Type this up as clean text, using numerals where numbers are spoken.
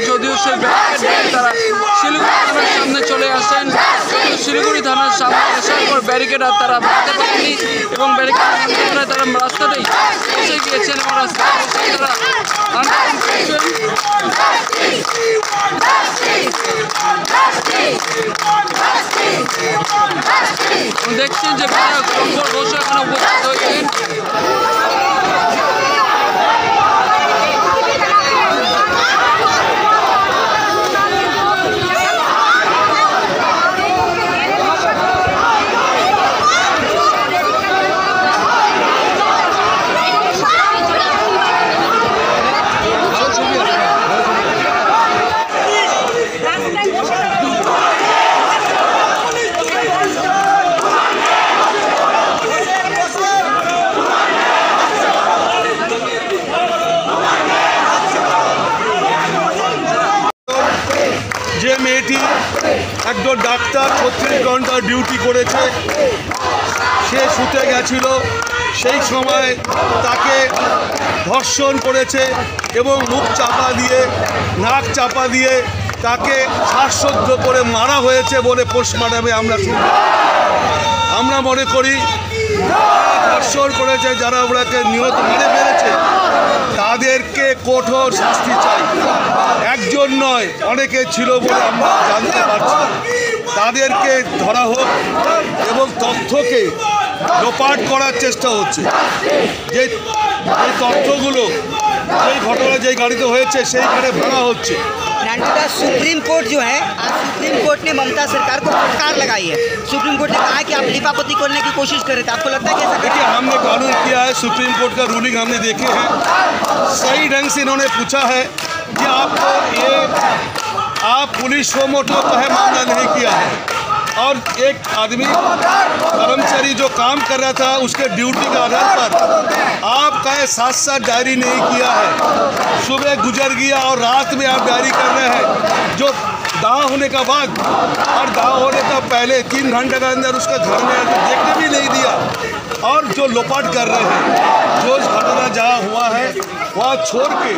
যদিও সেই তারা শিলিগুড়ি থানার সামনে চলে আসেন, শিলিগুড়ি থানার সামনে আসার পর ব্যারিকেড আর তারা বাঁধতে পারেনি এবং ব্যারিকেড তারা রাস্তাতেই এসে গিয়েছেন এবং রাস্তায় তারা আন্দোলন করছেন। দেখছেন যে বিধায়ক শঙ্কর ঘোষ এখানে উপস্থিত হয়েছেন। যে মেয়েটি একজন ডাক্তার 36 ঘন্টা ডিউটি করেছে, সে শুতে গেছিল, সেই সময় তাকে ধর্ষণ করেছে এবং মুখ চাপা দিয়ে নাক চাপা দিয়ে তাকে শ্বাসরোধ করে মারা হয়েছে বলে পোস্টমর্টমে আমরা মনে করি ধর্ষণ করেছে যারা ওনাকে নিহত মেরে ফেলেছে তাদেরকে কঠোর শাস্তি চাই। একজন নয়, অনেকে ছিল বলে আমরা জানতে পারছি। তাদেরকে ধরা হোক এবং তথ্যকে লোপাট করার চেষ্টা হচ্ছে। যে তথ্যগুলো যেই ঘটনা যেই গাড়িতে হয়েছে সেইখানে ভাঙা হচ্ছে। सुप्रीम कोर्ट जो है, आज सुप्रीम कोर्ट ने ममता सरकार को फटकार लगाई है। सुप्रीम कोर्ट ने कहा है कि आप लिपापोती करने की कोशिश करें थे। आपको लगता है कि ऐसा? देखिए, हमने कानून किया है, सुप्रीम कोर्ट का रूलिंग हमने देखे हैं। सही ढंग से इन्होंने पूछा है कि आपको ये आप पुलिस शो मोटो तो है मामला नहीं किया है और एक आदमी कर्मचारी जो काम कर रहा था उसके ड्यूटी के आधार पर आपका ये साथ डायरी नहीं किया है। सुबह गुजर गया और रात में आप डायरी कर रहे हैं, जो दाह होने का बाद और दाह होने का पहले 3 घंटे के अंदर उसका घर में देखने भी नहीं दिया और जो लोपाट कर रहे हैं, जो घटना जहाँ हुआ है वहाँ छोड़ के